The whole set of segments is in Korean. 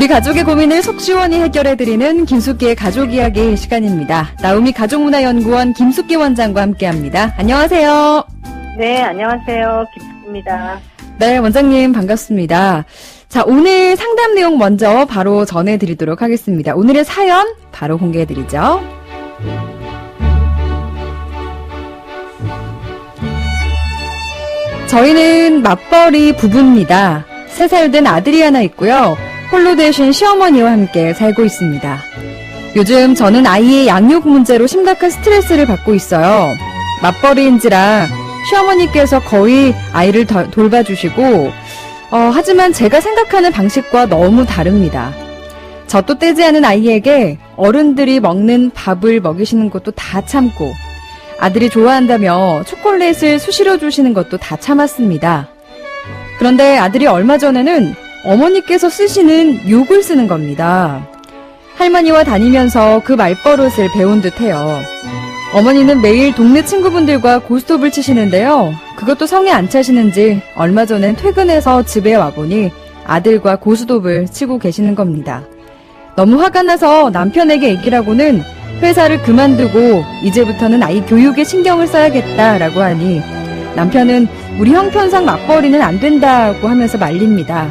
우리 가족의 고민을 속 시원히 해결해드리는 김숙기의 가족 이야기 시간입니다. 나우미 가족문화연구원 김숙기 원장과 함께합니다. 안녕하세요. 네, 안녕하세요. 김숙기입니다. 네, 원장님 반갑습니다. 자, 오늘 상담 내용 먼저 바로 전해드리도록 하겠습니다. 오늘의 사연 바로 공개해드리죠. 저희는 맞벌이 부부입니다. 3살 된 아들이 하나 있고요. 홀로 되신 시어머니와 함께 살고 있습니다. 요즘 저는 아이의 양육 문제로 심각한 스트레스를 받고 있어요. 맞벌이인지라 시어머니께서 거의 아이를 돌봐주시고 하지만 제가 생각하는 방식과 너무 다릅니다. 젖도 떼지 않은 아이에게 어른들이 먹는 밥을 먹이시는 것도 다 참고 아들이 좋아한다며 초콜릿을 수시로 주시는 것도 다 참았습니다. 그런데 아들이 얼마 전에는 어머니께서 쓰시는 욕을 쓰는 겁니다. 할머니와 다니면서 그 말버릇을 배운 듯해요. 어머니는 매일 동네 친구분들과 고스톱을 치시는데요. 그것도 성에 안 차시는지 얼마 전엔 퇴근해서 집에 와보니 아들과 고스톱을 치고 계시는 겁니다. 너무 화가 나서 남편에게 얘기라고는 회사를 그만두고 이제부터는 아이 교육에 신경을 써야겠다라고 하니 남편은 우리 형편상 맞벌이는 안 된다고 하면서 말립니다.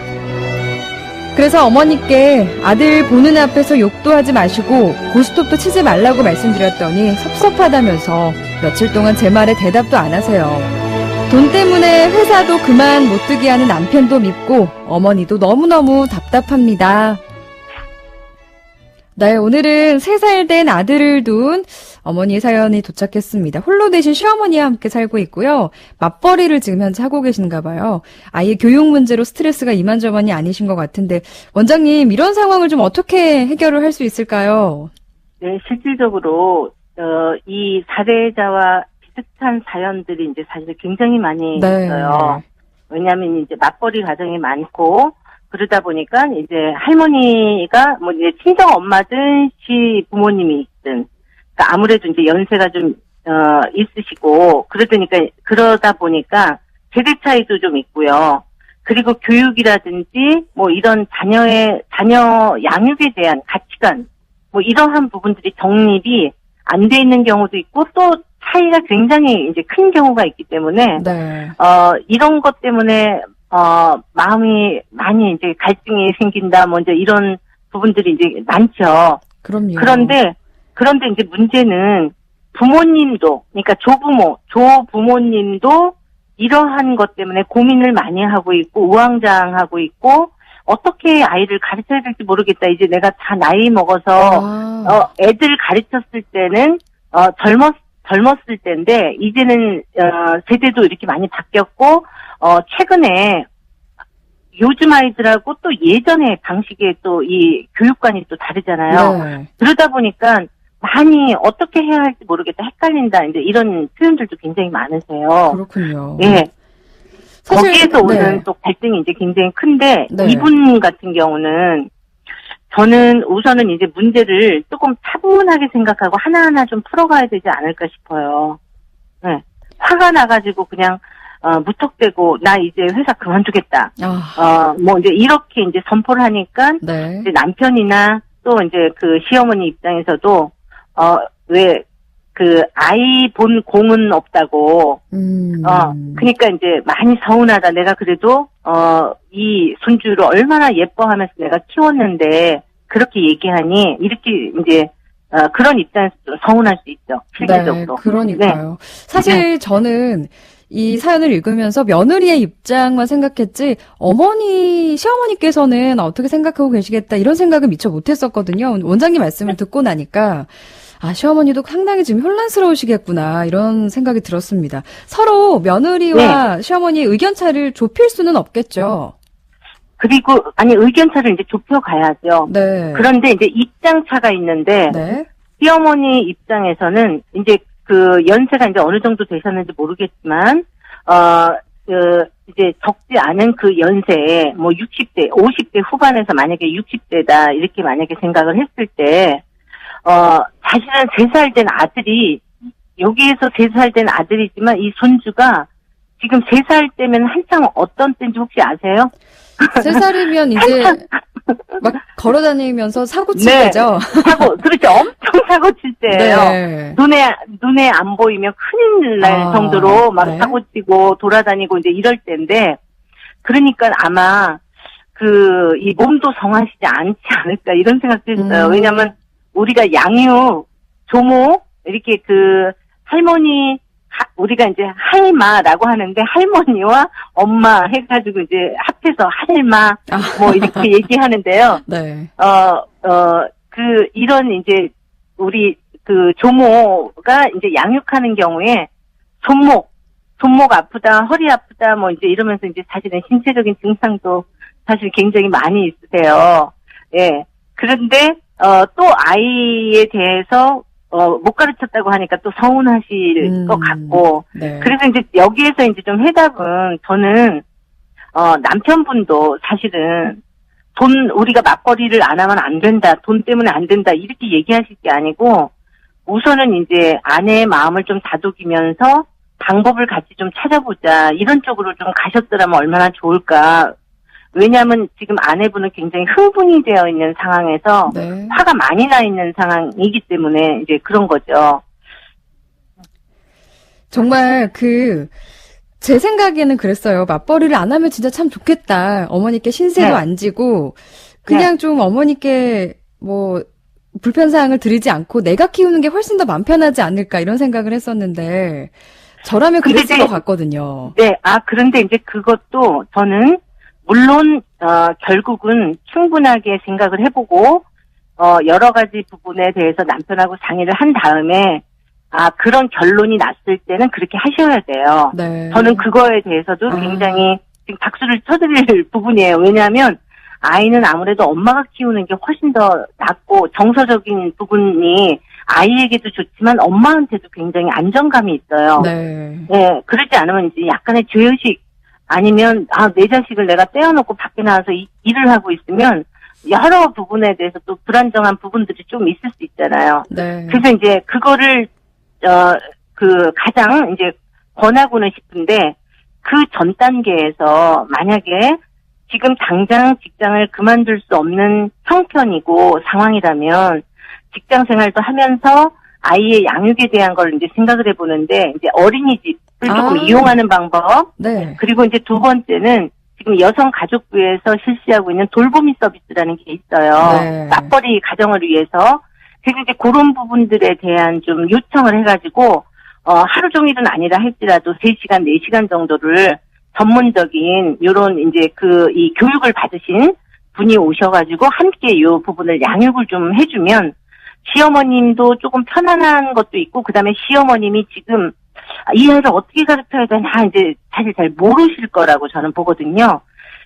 그래서 어머니께 아들 보는 앞에서 욕도 하지 마시고 고스톱도 치지 말라고 말씀드렸더니 섭섭하다면서 며칠 동안 제 말에 대답도 안 하세요. 돈 때문에 회사도 그만 못 뜨게 하는 남편도 밉고 어머니도 너무너무 답답합니다. 네, 오늘은 3살 된 아들을 둔 어머니의 사연이 도착했습니다. 홀로 되신 시어머니와 함께 살고 있고요. 맞벌이를 지금 현재 하고 계신가 봐요. 아이의 교육 문제로 스트레스가 이만저만이 아니신 것 같은데 원장님 이런 상황을 좀 어떻게 해결을 할 수 있을까요? 네, 실질적으로 이 사례자와 비슷한 사연들이 이제 사실 굉장히 많이 있어요. 왜냐하면 이제 맞벌이 가정이 많고 그러다 보니까 이제 할머니가 뭐 이제 친정 엄마든 시 부모님이 있든 그러니까 아무래도 이제 연세가 좀 있으시고 그러다 보니까 세대 차이도 좀 있고요. 그리고 교육이라든지 뭐 이런 자녀 양육에 대한 가치관 뭐 이러한 부분들이 정립이 안 돼 있는 경우도 있고 또 차이가 굉장히 이제 큰 경우가 있기 때문에 이런 것 때문에 마음이 많이 이제 갈등이 생긴다, 뭐 이제 이런 부분들이 이제 많죠. 그럼요. 그런데 이제 문제는 부모님도, 그러니까 조부모님도 이러한 것 때문에 고민을 많이 하고 있고, 우왕좌왕하고 있고, 어떻게 아이를 가르쳐야 될지 모르겠다. 이제 내가 다 나이 먹어서, 애들 가르쳤을 때는, 젊었을 때인데, 이제는, 세대도 이렇게 많이 바뀌었고, 최근에 요즘 아이들하고 또 예전의 방식의 또 이 교육관이 또 다르잖아요. 네. 그러다 보니까 많이 어떻게 해야 할지 모르겠다, 헷갈린다, 이제 이런 표현들도 굉장히 많으세요. 그렇군요. 예. 사실, 거기에서 오는 또 갈등이 이제 굉장히 큰데, 네. 이분 같은 경우는 저는 우선은 이제 문제를 조금 차분하게 생각하고 하나하나 좀 풀어가야 되지 않을까 싶어요. 네. 화가 나가지고 그냥 무턱대고 나 이제 회사 그만두겠다. 뭐 이제 이렇게 이제 선포를 하니까 네. 이제 남편이나 또 이제 그 시어머니 입장에서도 왜 그 아이 본 공은 없다고 그러니까 이제 많이 서운하다. 내가 그래도 이 손주를 얼마나 예뻐하면서 내가 키웠는데 그렇게 얘기하니 이렇게 이제 그런 입장에서 서운할 수 있죠. 실질적으로. 네, 그러니까요. 네. 사실 저는 이 사연을 읽으면서 며느리의 입장만 생각했지 시어머니께서는 어떻게 생각하고 계시겠다 이런 생각을 미처 못했었거든요. 원장님 말씀을 듣고 나니까 시어머니도 상당히 지금 혼란스러우시겠구나 이런 생각이 들었습니다. 서로 며느리와 시어머니의 의견차를 좁힐 수는 없겠죠. 그리고 의견차를 이제 좁혀가야죠. 네. 그런데 이제 입장차가 있는데 시어머니 입장에서는 이제 그 연세가 이제 어느 정도 되셨는지 모르겠지만 이제 적지 않은 그 연세에 뭐 60대, 50대 후반에서 만약에 60대다 이렇게 만약에 생각을 했을 때 사실은 3살 된 아들이 여기에서 3살 된 아들이지만 이 손주가 지금 3살 때면 한창 어떤 때인지 혹시 아세요? 3살이면 이제 막 걸어 다니면서 사고 칠 네. 때죠. 그렇죠. 엄청 사고 칠 때예요. 네. 눈에 안 보이면 큰일 날 정도로 막 네. 사고 치고 돌아다니고 이제 이럴 때인데, 그러니까 아마 이 몸도 성하시지 않지 않을까 이런 생각도 했어요. 왜냐면 우리가 양육, 조모, 이렇게 할머니, 우리가 이제 할마라고 하는데 할머니와 엄마 해가지고 이제 합해서 할마, 뭐 이렇게 얘기하는데요. 네. 이런 이제 우리 조모가 이제 양육하는 경우에 손목 아프다, 허리 아프다, 뭐 이제 이러면서 이제 사실은 신체적인 증상도 사실 굉장히 많이 있으세요. 예. 그런데, 또 아이에 대해서, 못 가르쳤다고 하니까 또 서운하실 것 같고. 네. 그래서 이제 여기에서 이제 좀 해답은 저는, 남편분도 사실은 우리가 맞벌이를 안 하면 안 된다, 돈 때문에 안 된다, 이렇게 얘기하실 게 아니고, 우선은 이제 아내의 마음을 좀 다독이면서 방법을 같이 좀 찾아보자, 이런 쪽으로 좀 가셨더라면 얼마나 좋을까. 왜냐하면 지금 아내분은 굉장히 흥분이 되어 있는 상황에서 네. 화가 많이 나 있는 상황이기 때문에 이제 그런 거죠. 정말 제 생각에는 그랬어요. 맞벌이를 안 하면 진짜 참 좋겠다. 어머니께 신세도 네. 안 지고 그냥 좀 어머니께 뭐 불편사항을 드리지 않고 내가 키우는 게 훨씬 더 마음 편하지 않을까 이런 생각을 했었는데 저라면 그랬을 것 같거든요. 네, 그런데 이제 그것도 저는 물론 결국은 충분하게 생각을 해보고 여러 가지 부분에 대해서 남편하고 상의를 한 다음에 그런 결론이 났을 때는 그렇게 하셔야 돼요. 네. 저는 그거에 대해서도 굉장히 지금 박수를 쳐드릴 부분이에요. 왜냐하면 아이는 아무래도 엄마가 키우는 게 훨씬 더 낫고 정서적인 부분이 아이에게도 좋지만 엄마한테도 굉장히 안정감이 있어요. 네. 네, 그러지 않으면 이제 약간의 죄의식 아니면 내 자식을 내가 떼어놓고 밖에 나와서 일을 하고 있으면 여러 부분에 대해서 또 불안정한 부분들이 좀 있을 수 있잖아요. 네. 그래서 이제 그거를 가장 이제 권하고는 싶은데 그 전 단계에서 만약에 지금 당장 직장을 그만둘 수 없는 형편이고 상황이라면 직장 생활도 하면서 아이의 양육에 대한 걸 이제 생각을 해보는데 이제 어린이집을 조금 이용하는 방법. 네. 그리고 이제 두 번째는 지금 여성가족부에서 실시하고 있는 돌보미 서비스라는 게 있어요. 네. 맞벌이 가정을 위해서. 그래서 이제 그런 부분들에 대한 좀 요청을 해가지고 하루 종일은 아니라 할지라도 3시간, 4시간 정도를 전문적인 요런 이제 이 교육을 받으신 분이 오셔가지고 함께 이 부분을 양육을 좀 해주면 시어머님도 조금 편안한 것도 있고 그다음에 시어머님이 지금 이 아이를 어떻게 가르쳐야 되나 이제 사실 잘 모르실 거라고 저는 보거든요.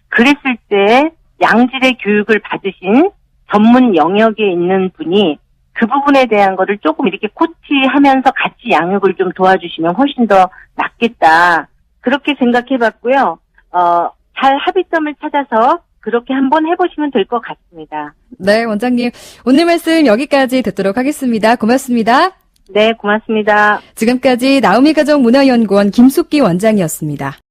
그랬을 때 양질의 교육을 받으신 전문 영역에 있는 분이 그 부분에 대한 거를 조금 이렇게 코치하면서 같이 양육을 좀 도와주시면 훨씬 더 낫겠다. 그렇게 생각해봤고요. 잘 합의점을 찾아서 그렇게 한번 해보시면 될 것 같습니다. 네, 원장님. 오늘 말씀 여기까지 듣도록 하겠습니다. 고맙습니다. 네, 고맙습니다. 지금까지 나우미 가정문화연구원 김숙기 원장이었습니다.